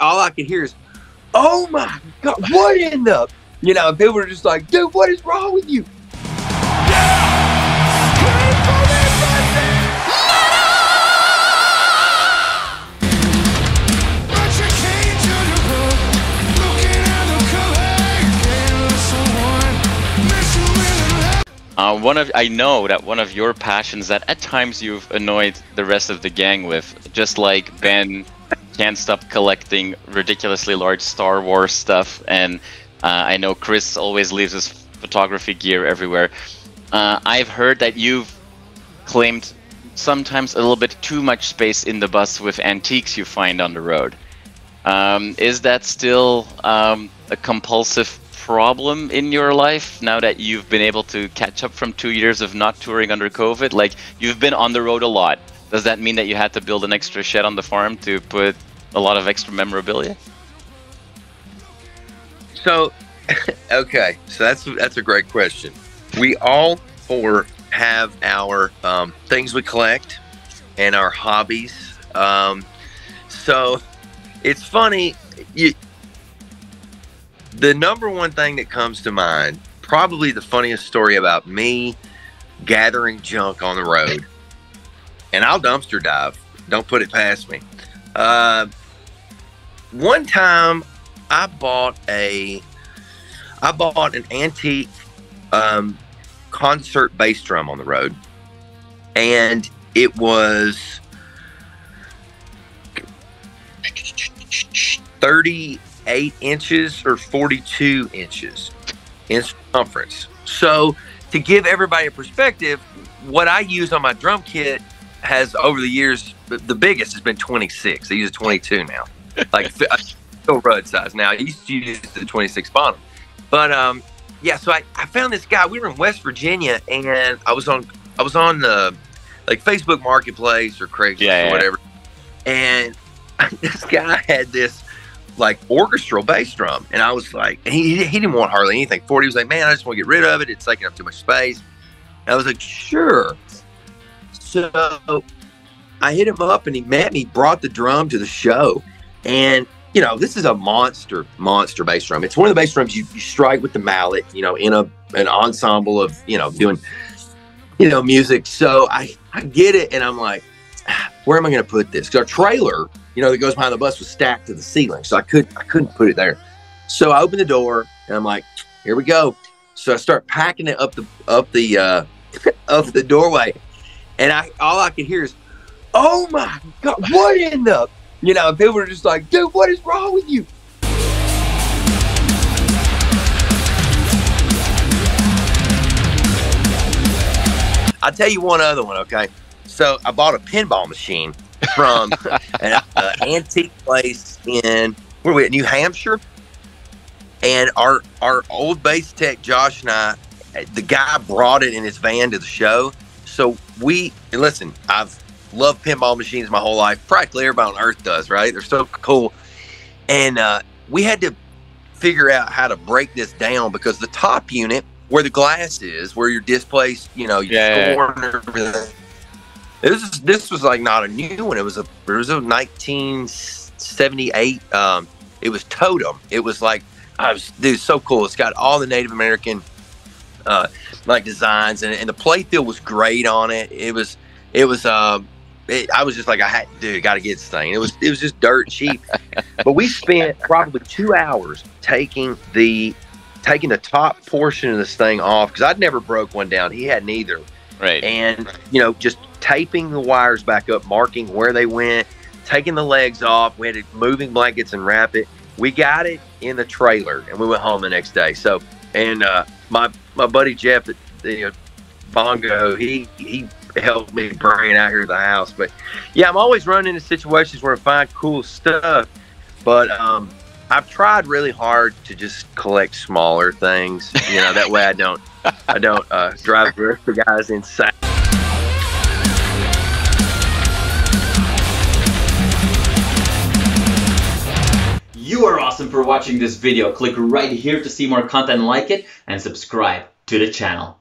all I could hear is, "Oh my God, what in the," and people were just like, "Dude, what is wrong with you?" I know that one of your passions that at times you've annoyed the rest of the gang with, just like Ben can't stop collecting ridiculously large Star Wars stuff, and I know Chris always leaves his photography gear everywhere. I've heard that you've claimed sometimes a little bit too much space in the bus with antiques you find on the road. Is that still a compulsive problem in your life now that you've been able to catch up from 2 years of not touring under COVID? Like, you've been on the road a lot. Does that mean that you had to build an extra shed on the farm to put a lot of extra memorabilia? So, okay, so that's a great question. We all four have our things we collect and our hobbies. So it's funny. The number one thing that comes to mind, probably the funniest story about me gathering junk on the road, and I'll dumpster dive, don't put it past me. One time I bought an antique concert bass drum on the road, and it was 38 inches or 42 inches in circumference. So to give everybody a perspective, what I use on my drum kit has over the years, the biggest has been 26. I use a 22 now, like still rud size now. I used to use the 26 bottom, but yeah. So I found this guy. We were in West Virginia, and I was on the like Facebook Marketplace or Craigslist or whatever, and this guy had this like orchestral bass drum, and I was like, he didn't want hardly anything for it. He was like, "Man, I just want to get rid of it. It's taking up too much space." And I was like, "Sure." So I hit him up, and he met me, brought the drum to the show, and this is a monster bass drum. It's one of the bass drums you strike with the mallet, in an ensemble of doing music. So I get it, and I'm like, where am I going to put this? Because our trailer, that goes behind the bus was stacked to the ceiling, so I couldn't put it there. So I opened the door, and I'm like, here we go. So I start packing it up the doorway, and all I could hear is, "Oh my God, what in the," and people were just like, "Dude, what is wrong with you?" I'll tell you one other one, okay? So I bought a pinball machine from an antique place in, where are we at, New Hampshire? And our old bass tech, Josh, and I, the guy brought it in his van to the show. So listen, I've loved pinball machines my whole life. Practically everybody on earth does, right? They're so cool. And we had to figure out how to break this down, because the top unit, where the glass is, where your displays, your score and everything. This was like not a new one. It was a 1978. It was Totem. It was like, dude, so cool. It's got all the Native American like designs, and the playfield was great on it. I was just like, got to get this thing. It was just dirt cheap. But we spent probably 2 hours taking the top portion of this thing off, because I'd never broke one down. He hadn't either. Right. And just taping the wires back up, marking where they went, taking the legs off. We had to moving blankets and wrap it. We got it in the trailer, and we went home the next day. So, and my buddy Jeff at Bongo, he helped me bring it out here to the house. But yeah, I'm always running into situations where I find cool stuff. But I've tried really hard to just collect smaller things. That way I don't drive the rest of the guys insane. You are awesome for watching this video. Click right here to see more content like it, and subscribe to the channel.